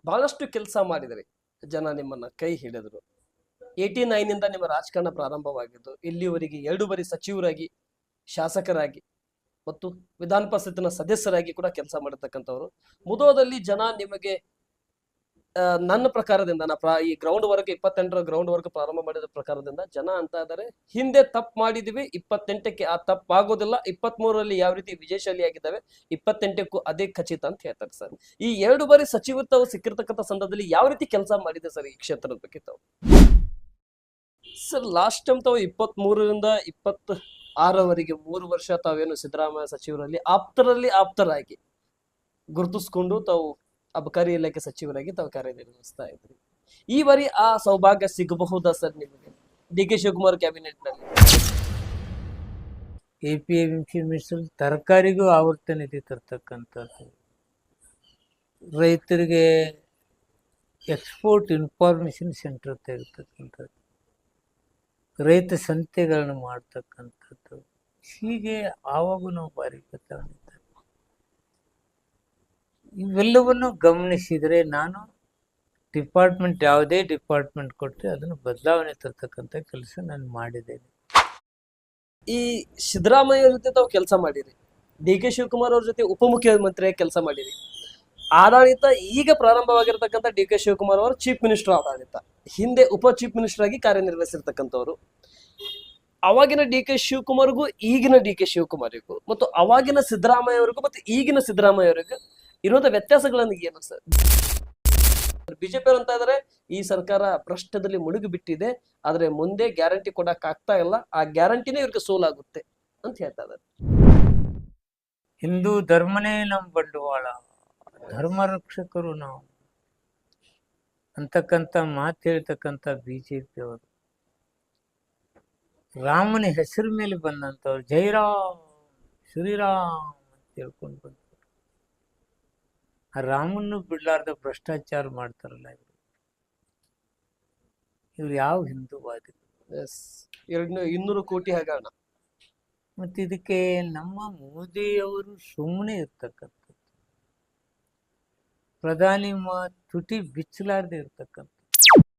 ಬಹಳಷ್ಟು ಕೆಲಸ ಮಾಡಿದ್ರಿ, ಜನ ನಿಮ್ಮನ್ನ ಕೈ ಹಿಡಿದ್ರು. 89 ಇಂದ ನಿಮ್ಮ ರಾಜಕಾರಣ ಪ್ರಾರಂಭವಾಗಿದ್ದು ಇಲ್ಲಿವರೆಗೆ 2 ಬಾರಿ ಸಚಿವರಾಗಿ, ಶಾಸಕರಾಗಿ ಮತ್ತು ವಿಧಾನ ಪರಿಷತ್ತಿನ ಸದಸ್ಯರಾಗಿ ಕೂಡ ಕೆಲಸ ಮಾಡಿರ್ತಕ್ಕಂಥವ್ರು. ಮುದೋಳದಲ್ಲಿ ಜನ ನಿಮಗೆ ನನ್ನ ಪ್ರಕಾರದಿಂದ ಈ ಗ್ರೌಂಡ್ ವರ್ಕ್ 28ರ ಗ್ರೌಂಡ್ ವರ್ಕ್ ಪ್ರಾರಂಭ ಮಾಡಿದ ಪ್ರಕಾರದಿಂದ ಜನ ಅಂತ ಇದ್ದಾರೆ, ಹಿಂದೆ ತಪ್ಪು ಮಾಡಿದ್ವಿ, 28ಕ್ಕೆ ಆ ತಪ್ಪು ಆಗೋದಿಲ್ಲ, 23ರಲ್ಲಿ ಯಾವ ರೀತಿ ವಿಜಯಶಾಲಿ ಆಗಿದ್ದಾವೆ 28ಕ್ಕೂ ಅದೇ ಖಚಿತ ಅಂತ ಹೇಳ್ತಾರೆ ಸರ್. ಈ 2 ಬಾರಿ ಸಚಿವತ್ವ ಸಿಕ್ಕಿರ್ತಕ್ಕಂಥ ಸಂದರ್ಭದಲ್ಲಿ ಯಾವ ರೀತಿ ಕೆಲಸ ಮಾಡಿದೆ ಸರ್ ಈ ಕ್ಷೇತ್ರದ ಬಗ್ಗೆ ತಾವು? ಸರ್ ಲಾಸ್ಟ್ ಟೈಮ್ ತಾವು 23ರಿಂದ 26ರವರೆಗೆ 3 ವರ್ಷ ತಾವೇನು ಸಿದ್ದರಾಮಯ್ಯ ಸಚಿವರಲ್ಲಿ ಆಪ್ತರಾಗಿ ಗುರುತಿಸ್ಕೊಂಡು ತಾವು ಅಬಕಾರಿ ಇಲಾಖೆ ಸಚಿವರಾಗಿ ತಾವು ಕಾರ್ಯನಿರ್ವಹಿಸ್ತಾ ಇದ್ರಿ. ಈ ಬಾರಿ ಆ ಸೌಭಾಗ್ಯ ಸಿಗಬಹುದಾ ಸರ್ ನಿಮಗೆ ಡಿ.ಕೆ. ಶಿವಕುಮಾರ್ ಕ್ಯಾಬಿನೆಟ್ ನಲ್ಲಿ? APMC ಮಿಶ್ರ ತರಕಾರಿಗೂ ಆವರ್ತ ನಿಧಿ ತರ್ತಕ್ಕಂಥದ್ದು, ರೈತರಿಗೆ ಎಕ್ಸ್ಪೋರ್ಟ್ ಇನ್ಫಾರ್ಮೇಶನ್ ಸೆಂಟರ್ ತೆಗಿರ್ತಕ್ಕಂಥದ್ದು, ರೈತ ಸಂತೆಗಳನ್ನು ಮಾಡ್ತಕ್ಕಂಥದ್ದು, ಹೀಗೆ ಆವಾಗೂ ನಾವು ಭಾರಿ ಬದಲಾವಣೆ ಇವೆಲ್ಲವನ್ನು ಗಮನಿಸಿದರೆ ನಾನು ಡಿಪಾರ್ಟ್ಮೆಂಟ್ ಯಾವುದೇ ಡಿಪಾರ್ಟ್ಮೆಂಟ್ ಕೊಟ್ಟರೆ ಅದನ್ನು ಬದಲಾವಣೆ ತರ್ತಕ್ಕಂಥ ಕೆಲಸ ನಾನು ಮಾಡಿದ್ದೇನೆ. ಈ ಸಿದ್ದರಾಮಯ್ಯ ಜೊತೆ ತಾವು ಕೆಲಸ ಮಾಡಿರಿ, ಡಿ.ಕೆ. ಶಿವಕುಮಾರ್ ಅವ್ರ ಜೊತೆ ಉಪಮುಖ್ಯಮಂತ್ರಿಯಾಗಿ ಕೆಲಸ ಮಾಡಿರಿ. ಆಡಳಿತ ಈಗ ಪ್ರಾರಂಭವಾಗಿರ್ತಕ್ಕಂಥ ಡಿ.ಕೆ. ಶಿವಕುಮಾರ್ ಅವರು ಚೀಫ್ ಮಿನಿಸ್ಟರ್ ಆಡಳಿತ, ಹಿಂದೆ ಉಪ ಚೀಫ್ ಮಿನಿಸ್ಟರ್ ಆಗಿ ಕಾರ್ಯನಿರ್ವಹಿಸಿರ್ತಕ್ಕಂಥವ್ರು. ಅವಾಗಿನ ಡಿ.ಕೆ. ಶಿವಕುಮಾರ್ಗೂ ಈಗಿನ ಡಿ.ಕೆ. ಶಿವಕುಮಾರ್ಗೂ ಮತ್ತು ಅವಾಗಿನ ಸಿದ್ದರಾಮಯ್ಯ ಅವರಿಗೂ ಮತ್ತು ಈಗಿನ ಸಿದ್ದರಾಮಯ್ಯ ಅವರಿಗೂ ಇರೋದ ವ್ಯತ್ಯಾಸಗಳನ್ನು ಏನು ಸರ್? ಬಿಜೆಪಿ ಅವರು ಅಂತ ಇದ್ದಾರೆ ಈ ಸರ್ಕಾರ ಭ್ರಷ್ಟದಲ್ಲಿ ಮುಳುಗಿ ಬಿಟ್ಟಿದೆ, ಆದ್ರೆ ಮುಂದೆ ಗ್ಯಾರಂಟಿ ಕೊಡಕ್ ಆಗ್ತಾ ಇಲ್ಲ, ಆ ಗ್ಯಾರಂಟಿನೇ ಇವ್ರಿಗೆ ಸೋಲಾಗುತ್ತೆ ಅಂತ ಹೇಳ್ತಾ ಇದ್ದಾರೆ. ಹಿಂದೂ ಧರ್ಮನೇ ನಮ್ಮ ಬಂಡವಾಳ, ಧರ್ಮ ರಕ್ಷಕರು ನಾವು ಅಂತಕ್ಕಂಥ ಮಾತು ಹೇಳ್ತಕ್ಕಂಥ ಬಿಜೆಪಿ ಅವರು ರಾಮನ ಹೆಸರು ಮೇಲೆ ಬಂದಂಥವ್ರು ಜೈರಾಮ್ ಶ್ರೀರಾಮ್ ಅಂತ ಹೇಳ್ಕೊಂಡು ಬಂದ್ರು. ಆ ರಾಮನ್ನು ಬಿಡ್ಲಾರ್ದ ಭ್ರಷ್ಟಾಚಾರ ಮಾಡ್ತಾರಲ್ಲ ಇವ್ರು ಯಾವ ಹಿಂದೂವಾದಿ? 200 ಕೋಟಿ ಹಗರಣ. ಮತ್ತೆ ಇದಕ್ಕೆ ನಮ್ಮ ಮೋದಿಯವರು ಸುಮ್ಮನೆ ಇರ್ತಕ್ಕಂಥದ್ದು, ಪ್ರಧಾನಿ ತುಟಿ ಬಿಚ್ಚಲಾರ್ದೆ ಇರ್ತಕ್ಕಂಥದ್ದು.